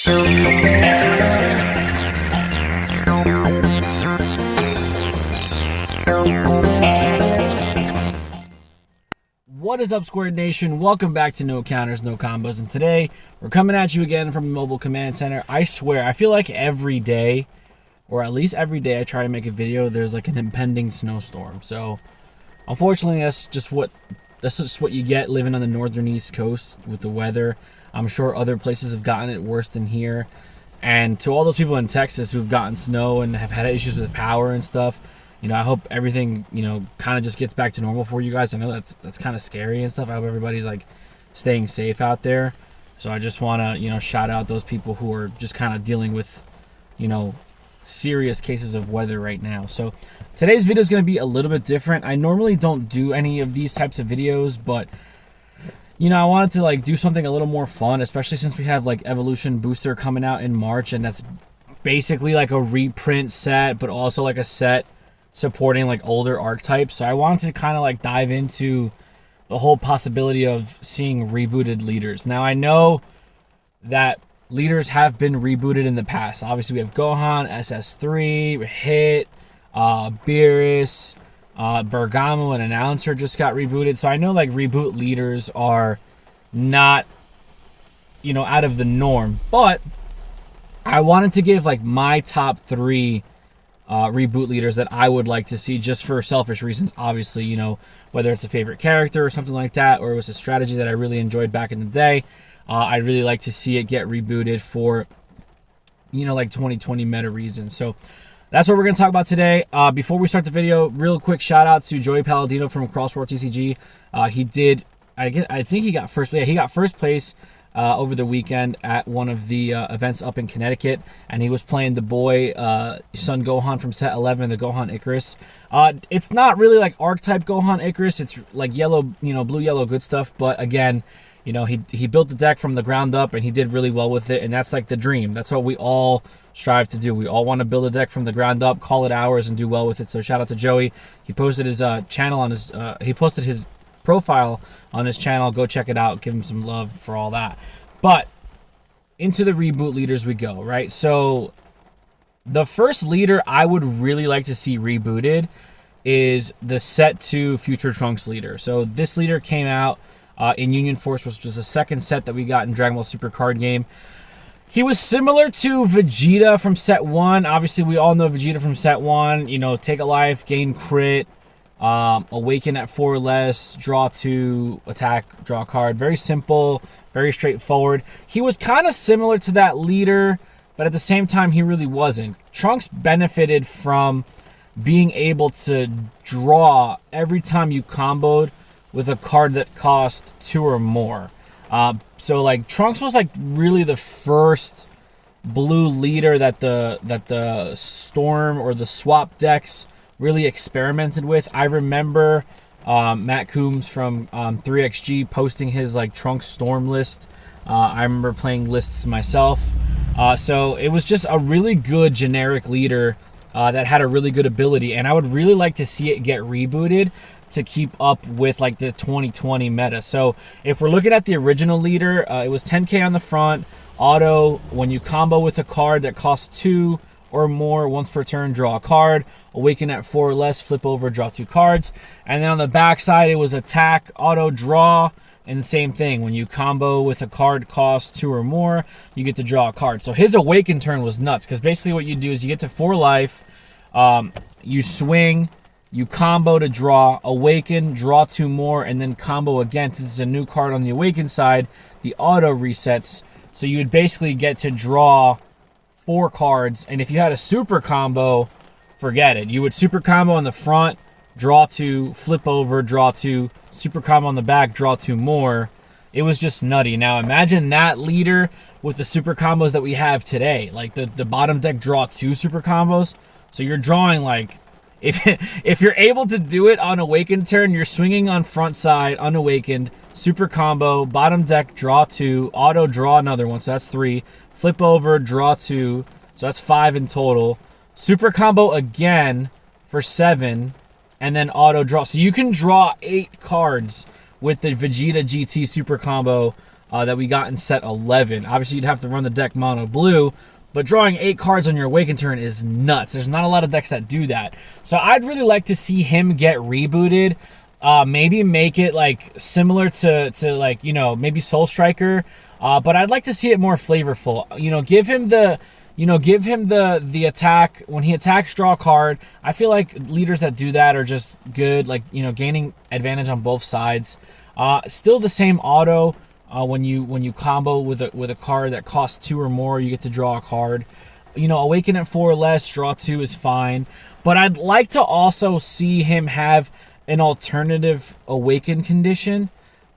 What is up, Squared Nation? Welcome back to No Counters, No Combos, and today we're coming at you again from the Mobile Command Center. I swear, I feel like every day, or at least every day I try to make a video, there's like an impending snowstorm. So, unfortunately, that's just what you get living on the northern East Coast with the weather. I'm sure other places have gotten it worse than here. And to all those people in Texas who've gotten snow and have had issues with power and stuff, you know, I hope everything, you know, kind of just gets back to normal for you guys. I know that's kind of scary and stuff. I hope everybody's like staying safe out there. So I just want to, you know, shout out those people who are just kind of dealing with, you know, serious cases of weather right now. So today's video is going to be a little bit different. I normally don't do any of these types of videos, but you know, I wanted to like do something a little more fun, especially since we have like Evolution Booster coming out in March, and that's basically like a reprint set, but also like a set supporting like older archetypes. So I wanted to kind of like dive into the whole possibility of seeing rebooted leaders. Now I know that leaders have been rebooted in the past. Obviously we have Gohan, SS3, Hit, Beerus, Bergamo, and Announcer just got rebooted. So I know like reboot leaders are not, you know, out of the norm, but I wanted to give like my top 3 reboot leaders that I would like to see, just for selfish reasons. Obviously, you know, whether it's a favorite character or something like that, or it was a strategy that I really enjoyed back in the day, I'd really like to see it get rebooted for, you know, like 2020 meta reasons. So that's what we're going to talk about today. Before we start the video, real quick shout out to Joey Palladino from Crossword TCG. He did, I think he got first place. He got first place over the weekend at one of the events up in Connecticut, and he was playing the boy Son Gohan from set 11, the Gohan Icarus. It's not really like archetype Gohan Icarus. It's like yellow, you know, blue, yellow, good stuff. But again, you know, he built the deck from the ground up, and he did really well with it, and that's like the dream. That's what we all strive to do. We all want to build a deck from the ground up, call it ours, and do well with it. So shout out to Joey. He posted his channel on his he posted his profile on his channel. Go check it out. Give him some love for all that. But into the reboot leaders we go, right? So the first leader I would really like to see rebooted is the Set 2 Future Trunks leader. So this leader came out in Union Force, which was the second set that we got in Dragon Ball Super card game. He was similar to Vegeta from set 1. Obviously, we all know Vegeta from set 1. You know, take a life, gain crit, awaken at 4 or less, draw 2, attack, draw a card. Very simple, very straightforward. He was kind of similar to that leader, but at the same time, he really wasn't. Trunks benefited from being able to draw every time you comboed with a card that cost 2 or more. So like Trunks was like really the first blue leader that the Storm or the swap decks really experimented with. I remember Matt Coombs from 3XG posting his like Trunks Storm list. I remember playing lists myself. So it was just a really good generic leader that had a really good ability, and I would really like to see it get rebooted to keep up with like the 2020 meta. So if we're looking at the original leader, it was 10k on the front, auto, when you combo with a card that costs 2 or more once per turn, draw a card, awaken at 4 or less, flip over, draw 2 cards. And then on the back side, it was attack, auto, draw, and the same thing. When you combo with a card costs 2 or more, you get to draw a card. So his awaken turn was nuts, because basically what you do is you get to 4 life, you swing, you combo to draw, awaken, draw 2 more, and then combo again. Since it's a new card on the awaken side, the auto resets. So you would basically get to draw 4 cards. And if you had a super combo, forget it. You would super combo on the front, draw 2, flip over, draw 2, super combo on the back, draw 2 more. It was just nutty. Now imagine that leader with the super combos that we have today. Like the bottom deck draw 2 super combos. So you're drawing like, if you're able to do it on awakened turn, you're swinging on front side, unawakened, super combo, bottom deck, draw 2, auto, draw another one, so that's 3, flip over, draw 2, so that's 5 in total, super combo again for 7, and then auto draw. So you can draw 8 cards with the Vegeta GT super combo that we got in set 11. Obviously, you'd have to run the deck mono blue, but drawing 8 cards on your Awaken turn is nuts. There's not a lot of decks that do that. So I'd really like to see him get rebooted. Maybe make it like similar to like, you know, maybe Soul Striker. But I'd like to see it more flavorful. You know, give him the attack. When he attacks, draw a card. I feel like leaders that do that are just good, like, you know, gaining advantage on both sides. Still the same auto. When you combo with a card that costs 2 or more, you get to draw a card. You know, Awaken at 4 or less, draw 2 is fine. But I'd like to also see him have an alternative Awaken condition,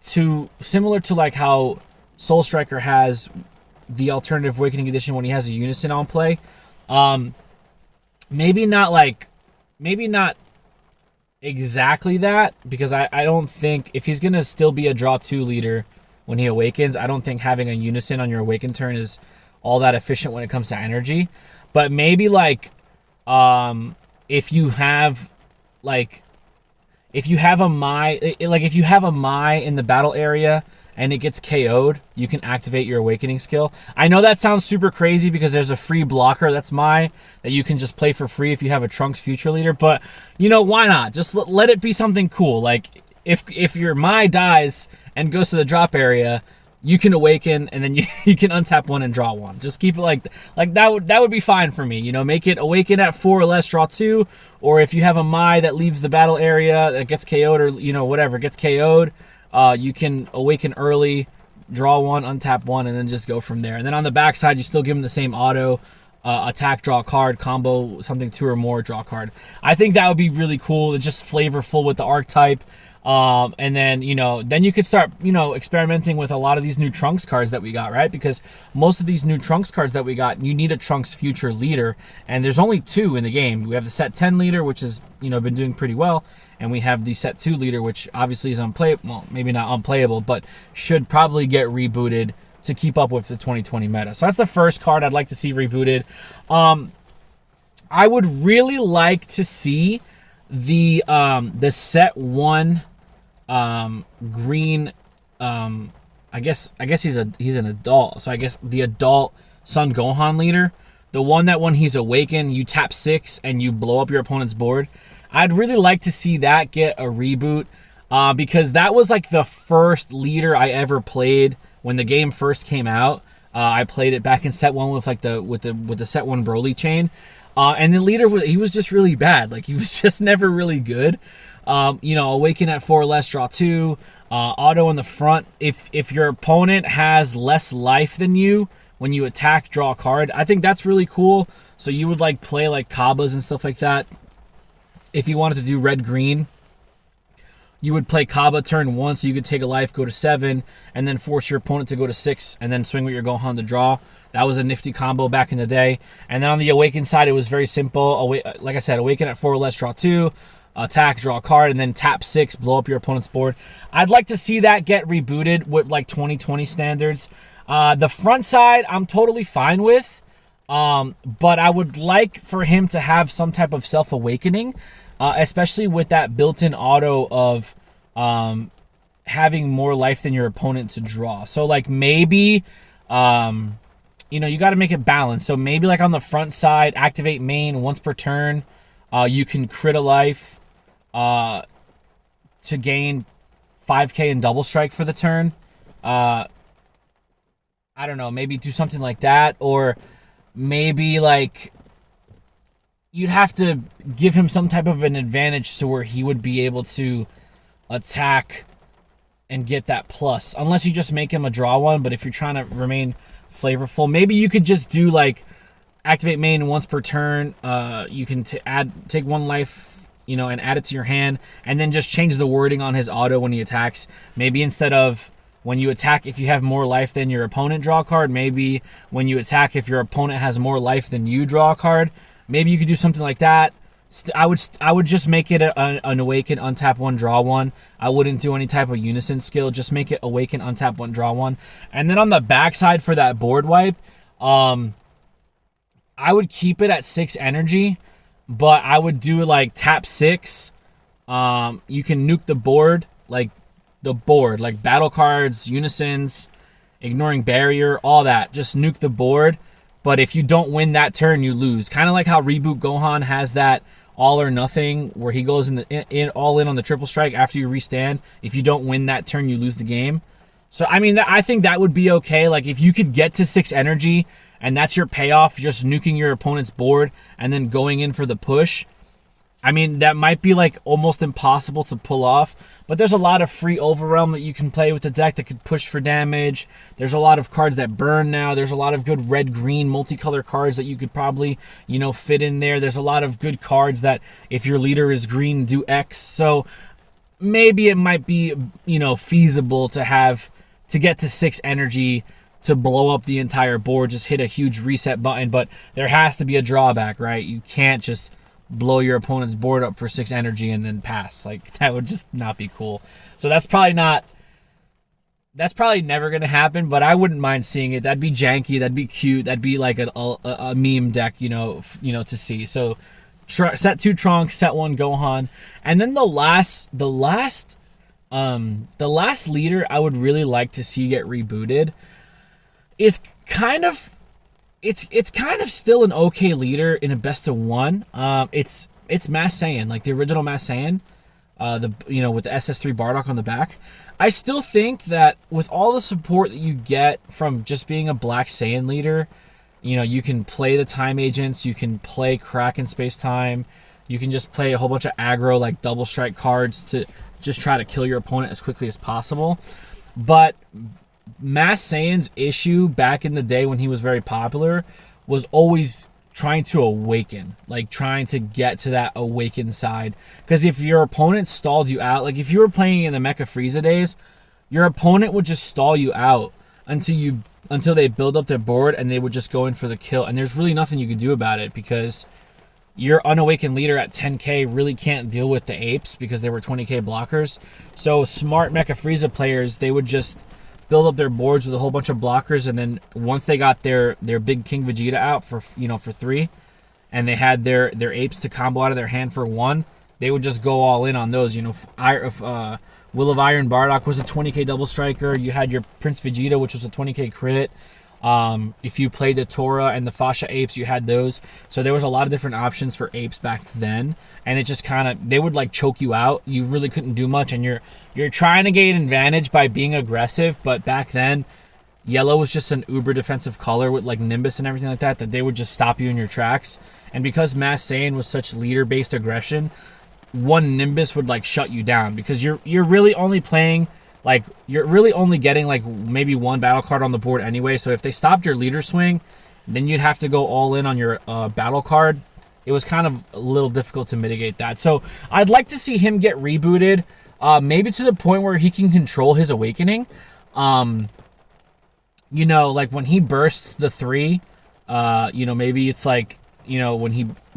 to similar to like how Soul Striker has the alternative Awakening condition when he has a Unison on play. Maybe not exactly that, because I don't think, if he's gonna still be a draw 2 leader when he awakens, I don't think having a Unison on your Awaken turn is all that efficient when it comes to energy. But maybe like if you have a Mai in the battle area and it gets KO'd, you can activate your Awakening skill. I know that sounds super crazy because there's a free blocker that's Mai that you can just play for free if you have a Trunks Future Leader, but you know, why not? Just let it be something cool. Like if your Mai dies and goes to the drop area, you can Awaken, and then you can untap 1 and draw 1. Just keep it like that would be fine for me. You know, make it Awaken at 4 or less, draw 2. Or if you have a Mai that leaves the battle area that gets KO'd, or you know, whatever gets KO'd, you can Awaken early, draw 1, untap 1, and then just go from there. And then on the backside, you still give him the same auto, attack, draw a card, combo something 2 or more, draw a card. I think that would be really cool. It's just flavorful with the archetype. And then, you know, then you could start, you know, experimenting with a lot of these new Trunks cards that we got, right? Because most of these new Trunks cards that we got, you need a Trunks Future Leader, and there's only 2 in the game. We have the set 10 leader, which has, you know, been doing pretty well, and we have the set 2 leader, which obviously is unplayable. Well, maybe not unplayable, but should probably get rebooted to keep up with the 2020 meta. So that's the first card I'd like to see rebooted. I would really like to see the set 1 green, I guess he's an adult, so I guess the adult Sun Gohan leader, the one that when he's awakened you tap 6 and you blow up your opponent's board. I'd really like to see that get a reboot, because that was like the first leader I ever played when the game first came out. I played it back in set 1 with like with the set 1 Broly chain, and the leader he was just really bad. Like, he was just never really good. You know, Awaken at 4 or less, draw 2, auto in the front. If your opponent has less life than you, when you attack, draw a card. I think that's really cool. So you would like play like Kabas and stuff like that. If you wanted to do red-green, you would play Kaba turn 1, so you could take a life, go to 7, and then force your opponent to go to 6, and then swing with your Gohan to draw. That was a nifty combo back in the day. And then on the Awaken side, it was very simple. Like I said, Awaken at 4 or less, draw 2, attack, draw a card, and then tap 6, blow up your opponent's board. I'd like to see that get rebooted with like 2020 standards. The front side, I'm totally fine with. But I would like for him to have some type of self-awakening, especially with that built-in auto of having more life than your opponent to draw. So like maybe, you know, you got to make it balanced. So maybe like on the front side, activate main once per turn. You can crit a life to gain 5k and double strike for the turn. I don't know, maybe do something like that, or maybe like you'd have to give him some type of an advantage to where he would be able to attack and get that plus, unless you just make him a draw 1. But if you're trying to remain flavorful, maybe you could just do like activate main once per turn. You can take 1 life, you know, and add it to your hand, and then just change the wording on his auto when he attacks. Maybe instead of when you attack, if you have more life than your opponent, draw a card. Maybe when you attack, if your opponent has more life than you, draw a card. Maybe you could do something like that. I would just make it an Awaken, untap 1, draw 1. I wouldn't do any type of Unison skill. Just make it Awaken, untap 1, draw 1. And then on the backside for that board wipe, I would keep it at 6 energy, but I would do like tap 6. You can nuke the board, like battle cards, Unisons, ignoring barrier, all that. Just nuke the board. But if you don't win that turn, you lose. Kind of like how Reboot Gohan has that all or nothing, where he goes in all in on the triple strike after you restand. If you don't win that turn, you lose the game. So, I mean, I think that would be okay. Like, if you could get to 6 energy, and that's your payoff, just nuking your opponent's board, and then going in for the push, I mean, that might be, like, almost impossible to pull off. But there's a lot of free Overwhelm that you can play with the deck that could push for damage. There's a lot of cards that burn now. There's a lot of good red-green multicolor cards that you could probably, you know, fit in there. There's a lot of good cards that, if your leader is green, do X. So maybe it might be, you know, feasible to get to 6 energy to blow up the entire board, just hit a huge reset button. But there has to be a drawback, right? You can't just blow your opponent's board up for 6 energy and then pass. Like, that would just not be cool. So that's probably never going to happen, but I wouldn't mind seeing it. That'd be janky. That'd be cute. That'd be like a meme deck, you know, to see. So set 2 Trunks, set 1 Gohan. And then the last leader I would really like to see get rebooted is kind of, it's kind of still an okay leader in a best of 1. It's Mass Saiyan, like the original Mass Saiyan, with the SS3 Bardock on the back. I still think that with all the support that you get from just being a Black Saiyan leader, you know, you can play the Time Agents, you can play Kraken Space Time, you can just play a whole bunch of aggro like double strike cards to just try to kill your opponent as quickly as possible. But Mass Saiyan's issue back in the day when he was very popular was always trying to awaken, like trying to get to that awaken side. Because if your opponent stalled you out, like if you were playing in the Mecha Frieza days, your opponent would just stall you out until they build up their board and they would just go in for the kill. And there's really nothing you could do about it because your unawakened leader at 10k really can't deal with the apes because they were 20k blockers. So smart Mecha Frieza players, they would just build up their boards with a whole bunch of blockers, and then once they got their big King Vegeta out for 3, and they had their apes to combo out of their hand for 1, they would just go all in on those. You know, if Will of Iron Bardock was a 20k double striker, you had your Prince Vegeta, which was a 20k crit. If you played the Tora and the Fasha apes, you had those. So there was a lot of different options for apes back then, and it just kind of, they would like choke you out. You really couldn't do much, and you're trying to gain advantage by being aggressive. But back then, yellow was just an uber defensive color with like Nimbus and everything like that they would just stop you in your tracks. And because Mass Saiyan was such leader based aggression, one Nimbus would like shut you down because you're really only playing, like, you're really only getting like maybe 1 battle card on the board anyway. So if they stopped your leader swing, then you'd have to go all in on your battle card. It was kind of a little difficult to mitigate that. So I'd like to see him get rebooted, maybe to the point where he can control his awakening. You know, like when he bursts the 3, maybe it's like, when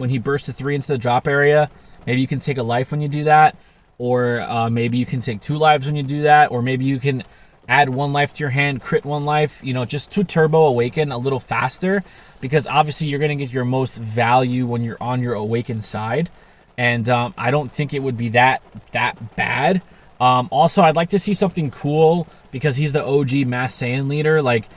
he bursts the 3 into the drop area, maybe you can take a life when you do that. Or maybe you can take 2 lives when you do that. Or maybe you can add 1 life to your hand, crit 1 life, just to turbo awaken a little faster. Because obviously you're going to get your most value when you're on your awakened side. And I don't think it would be that bad. Also, I'd like to see something cool because he's the OG Mass Saiyan leader. Like,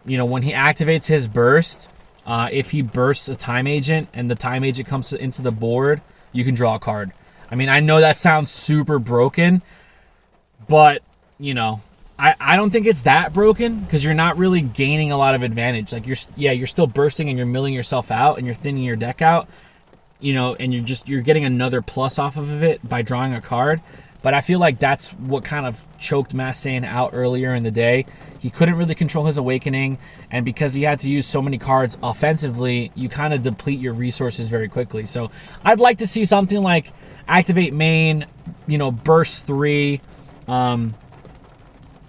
when he activates his burst, if he bursts a Time Agent and the Time Agent comes into the board, you can draw a card. I mean, I know that sounds super broken, but, I don't think it's that broken because you're not really gaining a lot of advantage. Like, you're still bursting and you're milling yourself out and you're thinning your deck out, and you're getting another plus off of it by drawing a card. But I feel like that's what kind of choked Mass Saiyan out earlier in the day. He couldn't really control his awakening, and because he had to use so many cards offensively, you kind of deplete your resources very quickly. So I'd like to see something like activate main, burst 3, add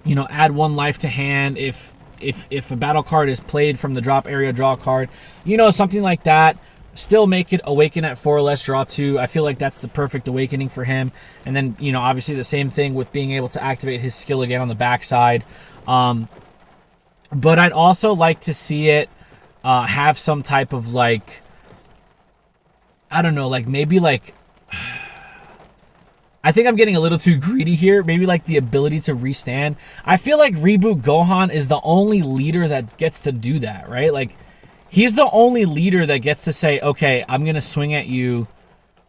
1 life to hand. If a battle card is played from the drop area, draw a card. Something like that. Still make it awaken at 4 or less, draw 2. I feel like that's the perfect awakening for him. And then, obviously the same thing with being able to activate his skill again on the backside. But I'd also like to see it have some type of like, I don't know, like maybe like, I think I'm getting a little too greedy here. Maybe like the ability to restand. I feel like Reboot Gohan is the only leader that gets to do that, right? Like, he's the only leader that gets to say, okay, I'm going to swing at you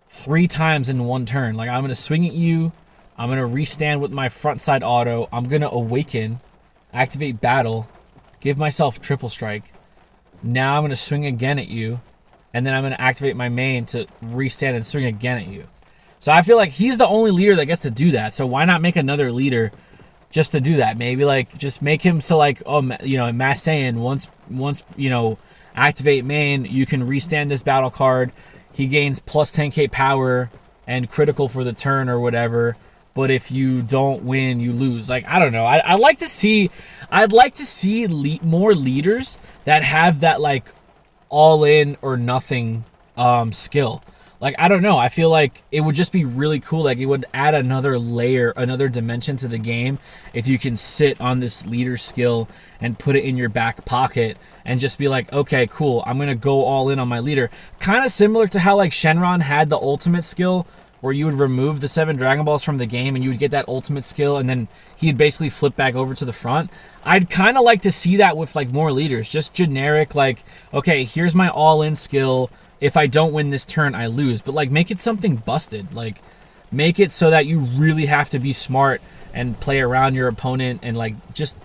3 times in one turn. Like, I'm going to swing at you. I'm going to restand with my front side auto. I'm going to awaken, activate battle, give myself triple strike. Now I'm going to swing again at you. And then I'm going to activate my main to restand and swing again at you. So I feel like he's the only leader that gets to do that. So why not make another leader just to do that? Maybe like just make him so like, oh, you know, Mass Saiyan, once you know, activate main, you can restand this battle card. He gains plus 10k power and critical for the turn or whatever. But if you don't win, you lose. Like, I don't know. I'd like to see more leaders that have that like all in or nothing skill. Like, I don't know. I feel like it would just be really cool. Like, it would add another layer, another dimension to the game if you can sit on this leader skill and put it in your back pocket and just be like, okay, cool, I'm going to go all in on my leader. Kind of similar to how, like, Shenron had the ultimate skill where you would remove the 7 Dragon Balls from the game and you would get that ultimate skill and then he'd basically flip back over to the front. I'd kind of like to see that with, like, more leaders. Just generic, like, okay, here's my all-in skill. If I don't win this turn, I lose. But, like, make it something busted. Like, make it so that you really have to be smart and play around your opponent and, like, just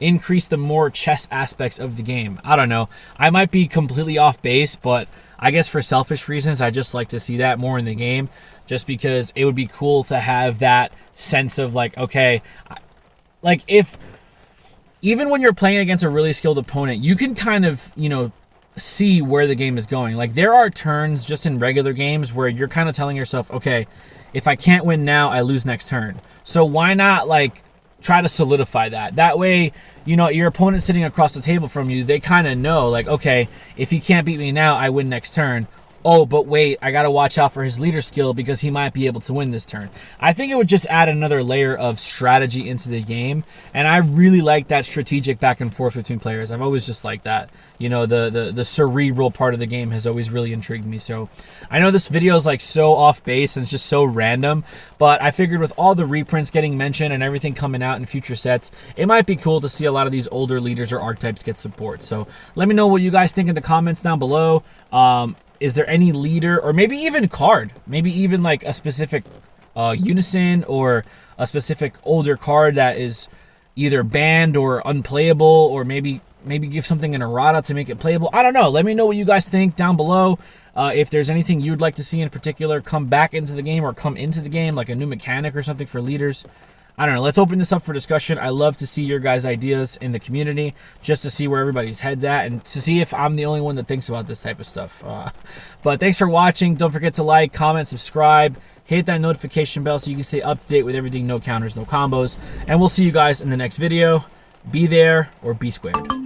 increase the more chess aspects of the game. I don't know. I might be completely off base, but I guess for selfish reasons, I just like to see that more in the game. Just because it would be cool to have that sense of, like, okay, like, if even when you're playing against a really skilled opponent, you can kind of, you know, see where the game is going. Like, there are turns just in regular games where you're kind of telling yourself, okay, if I can't win now, I lose next turn. So why not, like, try to solidify that? That way, you know, your opponent sitting across the table from you, they kind of know, like, okay, if he can't beat me now, I win next turn. Oh, but wait, I got to watch out for his leader skill because he might be able to win this turn. I think it would just add another layer of strategy into the game, and I really like that strategic back and forth between players. I've always just liked that. You know, the cerebral part of the game has always really intrigued me. So I know this video is like so off base and it's just so random, but I figured with all the reprints getting mentioned and everything coming out in future sets, it might be cool to see a lot of these older leaders or archetypes get support. So let me know what you guys think in the comments down below. Is there any leader or maybe even card, maybe even like a specific unison or a specific older card that is either banned or unplayable, or maybe give something an errata to make it playable? I don't know. Let me know what you guys think down below. If there's anything you'd like to see in particular come back into the game or come into the game, like a new mechanic or something for leaders. I don't know. Let's open this up for discussion. I love to see your guys' ideas in the community just to see where everybody's head's at and to see if I'm the only one that thinks about this type of stuff. But thanks for watching. Don't forget to like, comment, subscribe, hit that notification bell so you can stay up to date with everything No Counters, No Combos. And we'll see you guys in the next video. Be there or be squared.